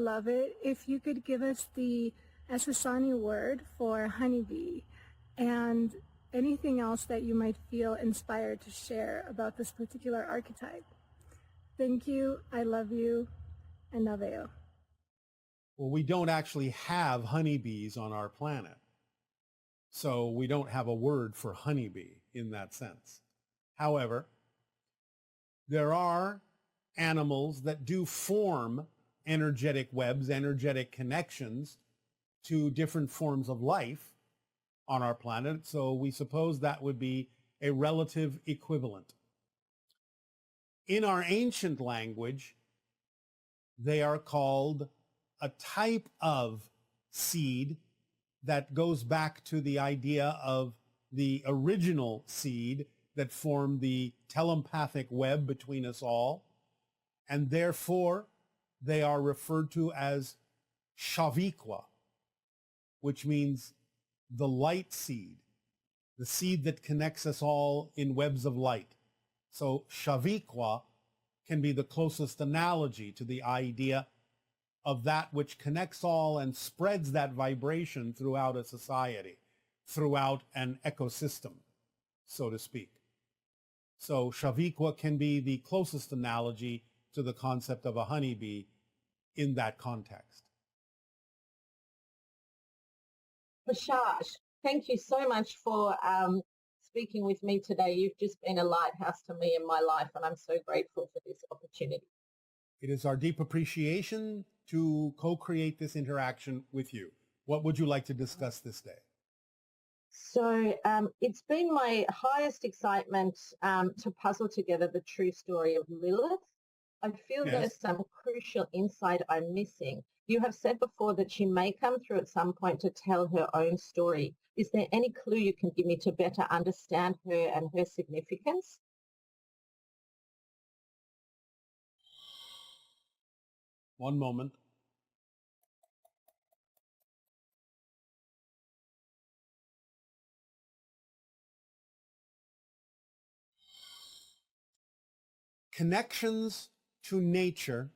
love it if you could give us the Esani word for honeybee and anything else that you might feel inspired to share about this particular archetype. Thank you, I love you, and Naveo. Well, we don't actually have honeybees on our planet. So we don't have a word for honeybee in that sense. However, there are animals that do form energetic webs, energetic connections to different forms of life on our planet. So we suppose that would be a relative equivalent. In our ancient language, they are called a type of seed that goes back to the idea of the original seed that formed the telepathic web between us all, and therefore they are referred to as Shaviqua, which means the light seed, the seed that connects us all in webs of light. So Shaviqua can be the closest analogy to the idea of that which connects all and spreads that vibration throughout a society, throughout an ecosystem, so to speak. So Shaviqua can be the closest analogy to the concept of a honeybee in that context. Bashar, thank you so much for speaking with me today. You've just been a lighthouse to me in my life, and I'm so grateful for this opportunity. It is our deep appreciation to co-create this interaction with you. What would you like to discuss this day? So it's been my highest excitement to puzzle together the true story of Lilith. I feel there's some crucial insight I'm missing. You have said before that she may come through at some point to tell her own story. Is there any clue you can give me to better understand her and her significance? One moment. Connections to nature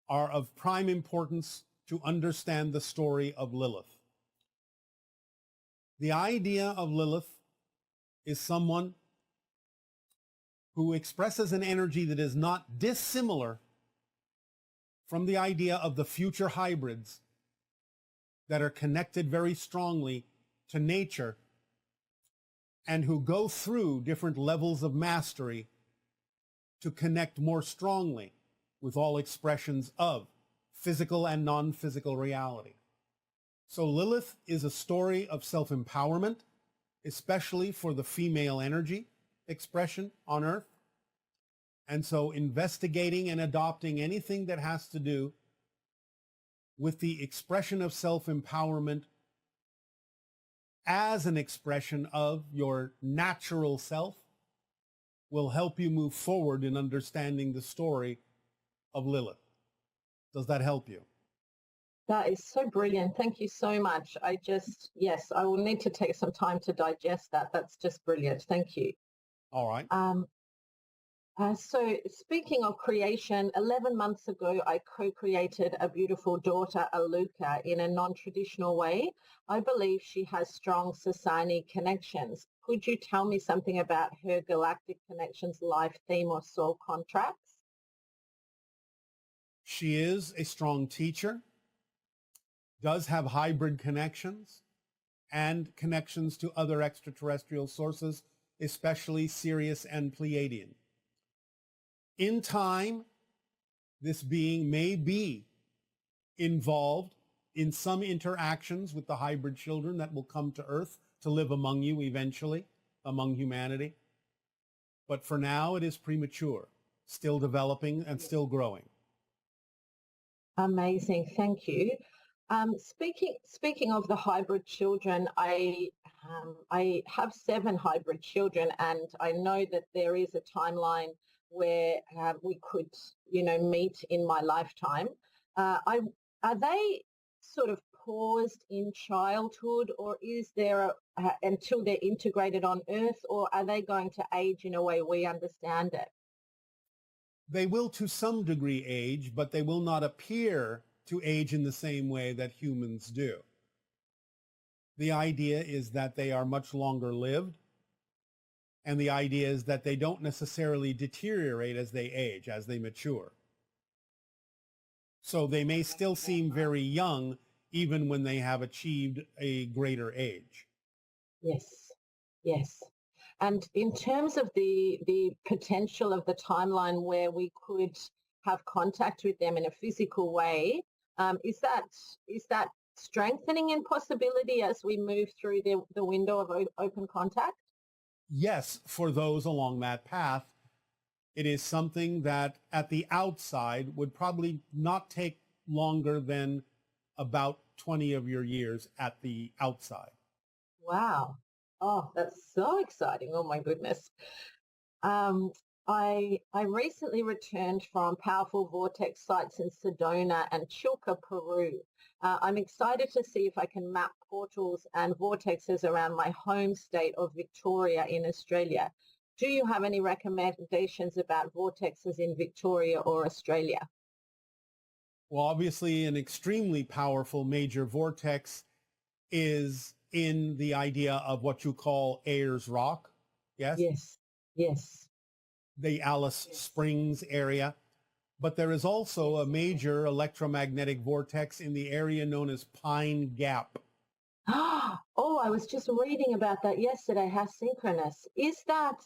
are of prime importance to understand the story of Lilith. The idea of Lilith is someone who expresses an energy that is not dissimilar from the idea of the future hybrids that are connected very strongly to nature and who go through different levels of mastery to connect more strongly with all expressions of physical and non-physical reality. So Lilith is a story of self-empowerment, especially for the female energy expression on Earth. And so investigating and adopting anything that has to do with the expression of self-empowerment as an expression of your natural self will help you move forward in understanding the story of Lilith. Does that help you? That is so brilliant. Thank you so much. Yes, I will need to take some time to digest that. That's just brilliant. Thank you. All right. So speaking of creation, 11 months ago, I co-created a beautiful daughter, Aluka, in a non-traditional way. I believe she has strong Esani connections. Could you tell me something about her galactic connections, life theme, or soul contracts? She is a strong teacher, does have hybrid connections, and connections to other extraterrestrial sources, especially Sirius and Pleiadian. In time, this being may be involved in some interactions with the hybrid children that will come to Earth to live among you eventually, among humanity. But for now, it is premature, still developing and still growing. Amazing, thank you. Speaking of the hybrid children, I have 7 hybrid children, and I know that there is a timeline where we could, meet in my lifetime. Are they sort of paused in childhood, or is there until they're integrated on Earth, or are they going to age in a way we understand it? They will to some degree age, but they will not appear to age in the same way that humans do. The idea is that they are much longer lived, and the idea is that they don't necessarily deteriorate as they age, as they mature. So they may still seem very young even when they have achieved a greater age. Yes, yes. And in terms of the potential of the timeline where we could have contact with them in a physical way, is that strengthening in possibility as we move through the window of open contact? Yes, for those along that path, it is something that at the outside would probably not take longer than about 20 of your years at the outside. Wow. Oh, that's so exciting. Oh my goodness. I recently returned from powerful vortex sites in Sedona and Chilca, Peru. I'm excited to see if I can map portals and vortexes around my home state of Victoria in Australia. Do you have any recommendations about vortexes in Victoria or Australia? Well, obviously, an extremely powerful major vortex is in the idea of what you call Ayers Rock. Yes? Yes, yes. The Alice Springs area. But there is also a major electromagnetic vortex in the area known as Pine Gap. Oh, I was just reading about that yesterday. How synchronous. Is that,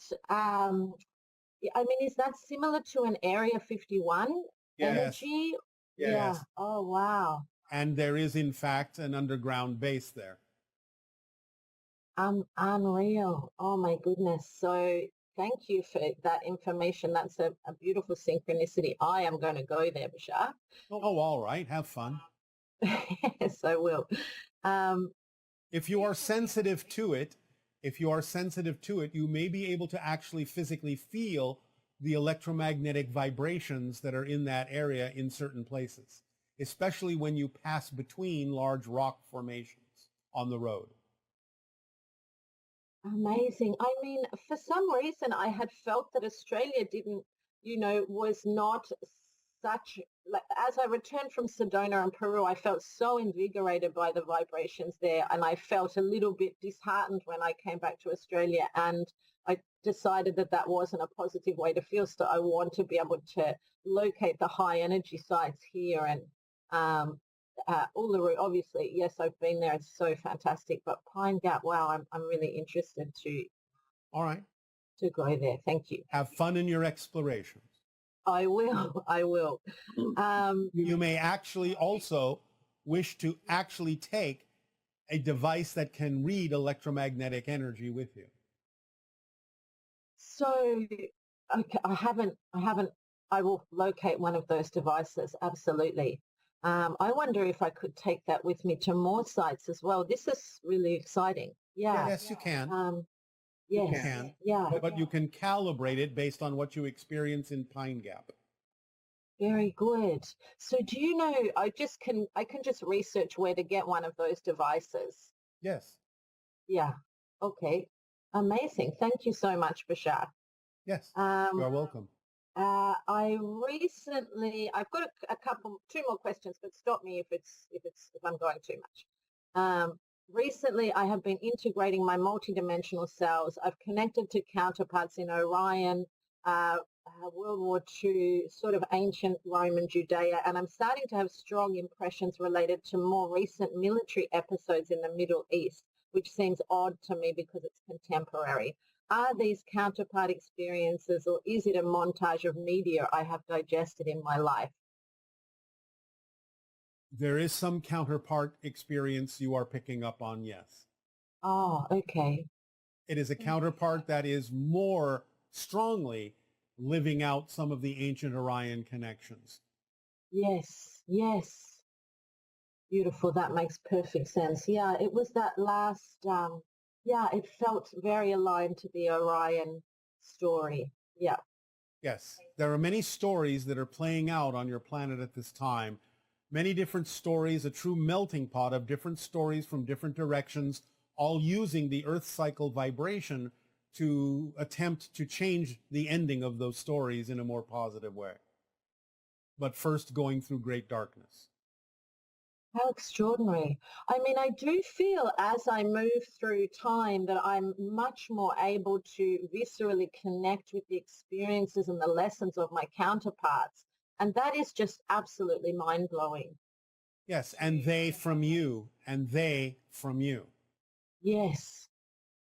is that similar to an Area 51 Yes. energy? Yes. Yeah. Oh, wow. And there is, in fact, an underground base there. Unreal. Oh, my goodness. So thank you for that information. That's a beautiful synchronicity. I am going to go there, Bashar. Oh, all right. Have fun. Yes, I will. If you are sensitive to it, you may be able to actually physically feel the electromagnetic vibrations that are in that area in certain places, especially when you pass between large rock formations on the road. Amazing. I mean, for some reason, I had felt that Australia didn't, was not such, like, as I returned from Sedona and Peru, I felt so invigorated by the vibrations there, and I felt a little bit disheartened when I came back to Australia, and I decided that that wasn't a positive way to feel. So I want to be able to locate the high energy sites here, and Uluru, obviously, yes, I've been there. It's so fantastic. But Pine Gap, wow, I'm really interested to. All right. To go there. Thank you. Have fun in your explorations. I will. I will. You may actually also wish to actually take a device that can read electromagnetic energy with you. So, okay, I haven't. I will locate one of those devices. Absolutely. I wonder if I could take that with me to more sites as well. This is really exciting. Yeah. Yes, you can. Yes. You can. Yeah. But you can calibrate it based on what you experience in Pine Gap. Very good. So do you know, I can just research where to get one of those devices. Yes. Yeah. Okay. Amazing. Thank you so much, Bashar. Yes. You're welcome. I've got two more questions, but stop me if I'm going too much. Recently, I have been integrating my multidimensional selves. I've connected to counterparts in Orion, World War II, sort of ancient Roman Judea, and I'm starting to have strong impressions related to more recent military episodes in the Middle East, which seems odd to me because it's contemporary. Are these counterpart experiences, or is it a montage of media I have digested in my life? There is some counterpart experience you are picking up on, yes. Oh, okay. It is a counterpart that is more strongly living out some of the ancient Orion connections. Yes, yes. Beautiful. That makes perfect sense. Yeah, it was that last, it felt very aligned to the Orion story. Yeah. Yes, there are many stories that are playing out on your planet at this time. Many different stories, a true melting pot of different stories from different directions, all using the Earth cycle vibration to attempt to change the ending of those stories in a more positive way. But first going through great darkness. How extraordinary. I mean, I do feel as I move through time that I'm much more able to viscerally connect with the experiences and the lessons of my counterparts. And that is just absolutely mind-blowing. Yes, and they from you, and they from you. Yes.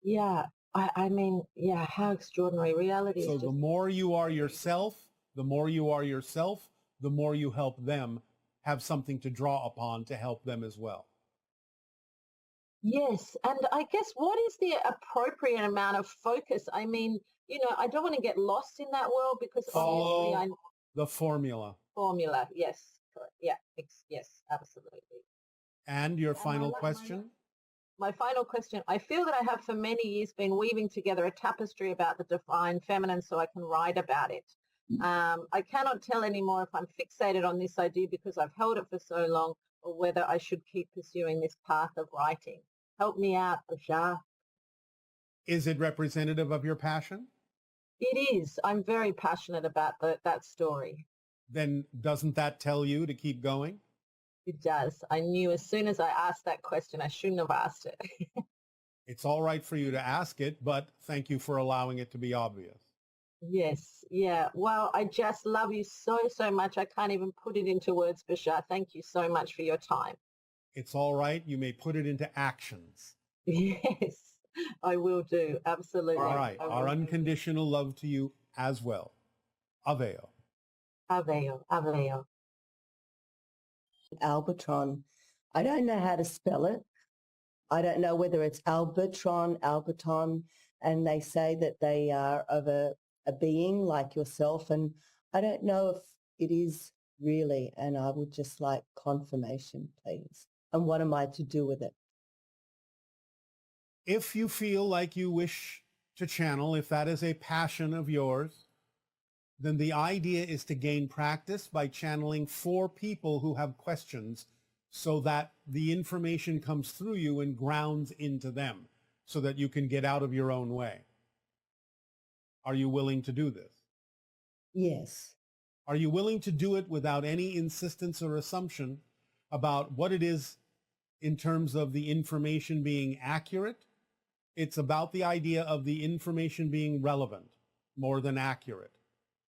Yeah. I mean, yeah, how extraordinary. Reality is So just... the more you are yourself, the more you are yourself, the more you help them have something to draw upon to help them as well. Yes. And I guess what is the appropriate amount of focus? I mean, you know, I don't want to get lost in that world because obviously I... Follow the formula. Formula. Yes. Correct. Yeah. Yes, absolutely. And your final question? My final question. I feel that I have for many years been weaving together a tapestry about the divine feminine so I can write about it. I cannot tell anymore if I'm fixated on this idea because I've held it for so long or whether I should keep pursuing this path of writing. Help me out, Bashar. Is it representative of your passion? It is. I'm very passionate about that story. Then doesn't that tell you to keep going? It does. I knew as soon as I asked that question, I shouldn't have asked it. It's all right for you to ask it, but thank you for allowing it to be obvious. Yes. Yeah. Well, I just love you so, so much. I can't even put it into words, Bashar. Thank you so much for your time. It's all right. You may put it into actions. Yes, I will do. Absolutely. All right. Our unconditional love to you as well. Aveo. Aveo. Aveo. Albatron. I don't know how to spell it. I don't know whether it's Albatron, Albaton, and they say that they are of a being like yourself, and I don't know if it is really, and I would just like confirmation, please. And what am I to do with it? If you feel like you wish to channel, if that is a passion of yours, then the idea is to gain practice by channeling for people who have questions so that the information comes through you and grounds into them so that you can get out of your own way. Are you willing to do this? Yes. Are you willing to do it without any insistence or assumption about what it is in terms of the information being accurate? It's about the idea of the information being relevant more than accurate.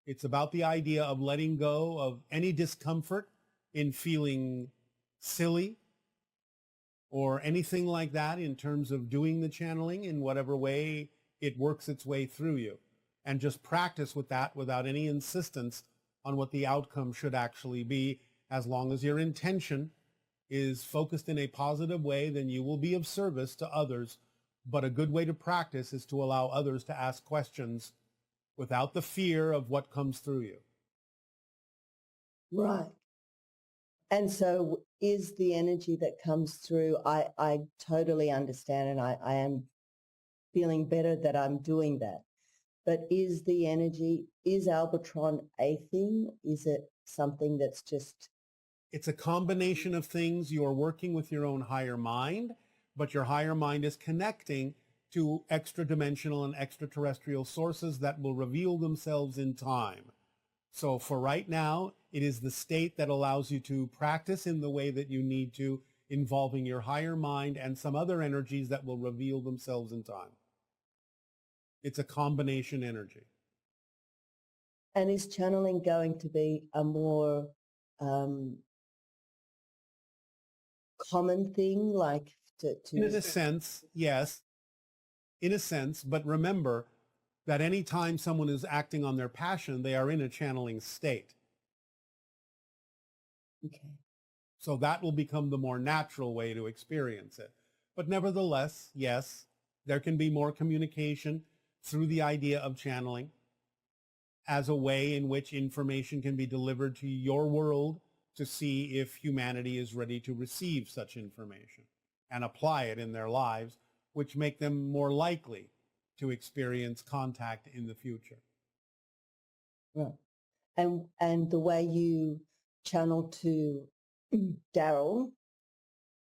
It's about the idea of letting go of any discomfort in feeling silly or anything like that in terms of doing the channeling in whatever way it works its way through you. And just practice with that without any insistence on what the outcome should actually be. As long as your intention is focused in a positive way, then you will be of service to others. But a good way to practice is to allow others to ask questions without the fear of what comes through you. Right. And so is the energy that comes through, I totally understand, and I am feeling better that I'm doing that. But is the energy, is Albatron a thing? Is it something that's just... It's a combination of things. You're working with your own higher mind, but your higher mind is connecting to extra-dimensional and extraterrestrial sources that will reveal themselves in time. So for right now, it is the state that allows you to practice in the way that you need to, involving your higher mind and some other energies that will reveal themselves in time. It's a combination energy. And is channeling going to be a more common thing, like to... In a sense, yes. In a sense, but remember that any time someone is acting on their passion, they are in a channeling state. Okay. So that will become the more natural way to experience it. But nevertheless, yes, there can be more communication through the idea of channeling as a way in which information can be delivered to your world to see if humanity is ready to receive such information and apply it in their lives, which make them more likely to experience contact in the future. Right. And the way you channel to Darryl...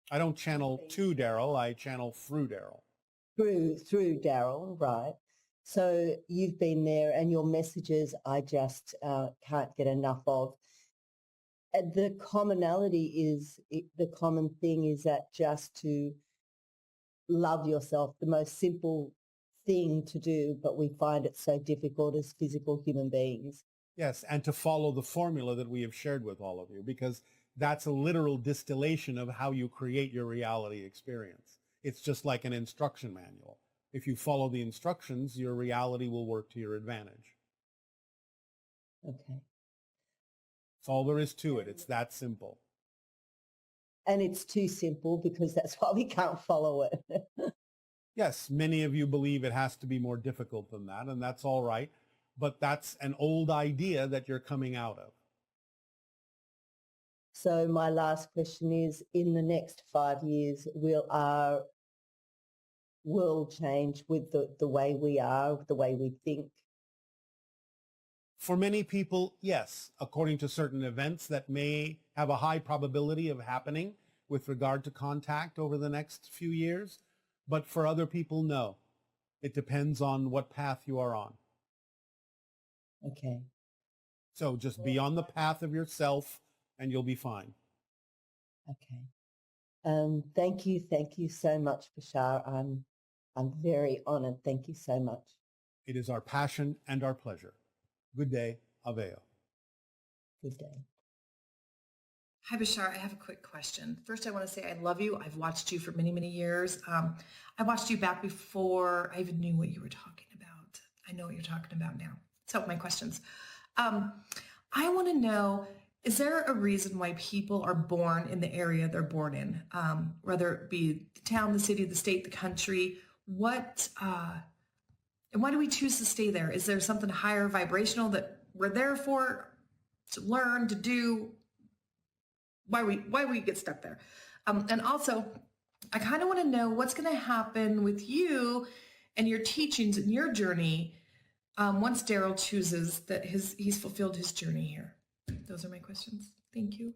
I don't channel to Darryl, I channel through Darryl. Through Darryl, right. So you've been there, and your messages I just can't get enough of. And the commonality is, the common thing is that just to love yourself, the most simple thing to do, but we find it so difficult as physical human beings. Yes, and to follow the formula that we have shared with all of you, because that's a literal distillation of how you create your reality experience. It's just like an instruction manual. If you follow the instructions, your reality will work to your advantage. Okay. That's all there is to it. It's that simple. And it's too simple because that's why we can't follow it. Yes, many of you believe it has to be more difficult than that, and that's all right. But that's an old idea that you're coming out of. So my last question is, in the next 5 years, will our world change with the way we are, the way we think? For many people, yes, according to certain events that may have a high probability of happening with regard to contact over the next few years. But for other people, no. It depends on what path you are on. Okay. So just be on the path of yourself and you'll be fine. Okay. Thank you so much, Bashar. I'm very honored. Thank you so much. It is our passion and our pleasure. Good day, Aveo. Good day. Hi, Bashar. I have a quick question. First, I want to say I love you. I've watched you for many, many years. I watched you back before I even knew what you were talking about. I know what you're talking about now. So my questions. I want to know, is there a reason why people are born in the area they're born in, whether it be the town, the city, the state, the country? And why do we choose to stay there? Is there something higher vibrational that we're there for, to learn, to do? Why we get stuck there? And also, I kind of want to know what's going to happen with you and your teachings and your journey once Darryl chooses that he's fulfilled his journey here. Those are my questions. Thank you.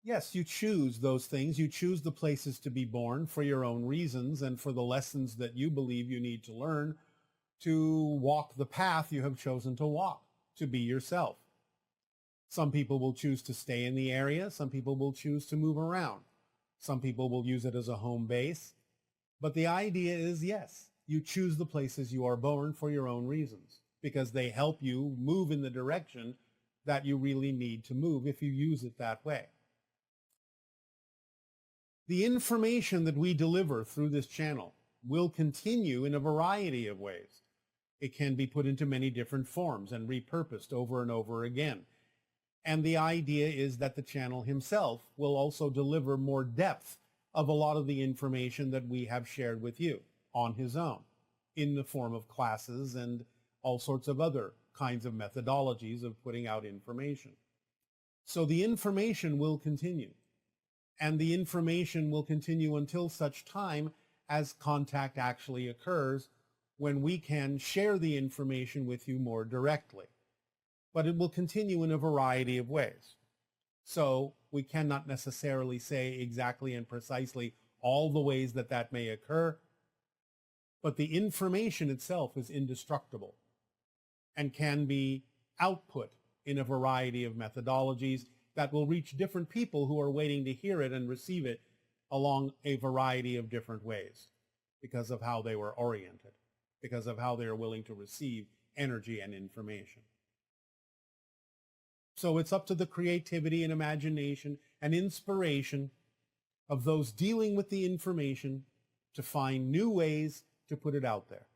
Yes, you choose those things. You choose the places to be born for your own reasons and for the lessons that you believe you need to learn to walk the path you have chosen to walk, to be yourself. Some people will choose to stay in the area. Some people will choose to move around. Some people will use it as a home base. But the idea is, yes, you choose the places you are born for your own reasons because they help you move in the direction that you really need to move if you use it that way. The information that we deliver through this channel will continue in a variety of ways. It can be put into many different forms and repurposed over and over again. And the idea is that the channel himself will also deliver more depth of a lot of the information that we have shared with you on his own in the form of classes and all sorts of other kinds of methodologies of putting out information. So the information will continue. And the information will continue until such time as contact actually occurs when we can share the information with you more directly. But it will continue in a variety of ways. So we cannot necessarily say exactly and precisely all the ways that that may occur, but the information itself is indestructible and can be output in a variety of methodologies that will reach different people who are waiting to hear it and receive it along a variety of different ways because of how they were oriented, because of how they are willing to receive energy and information. So it's up to the creativity and imagination and inspiration of those dealing with the information to find new ways to put it out there.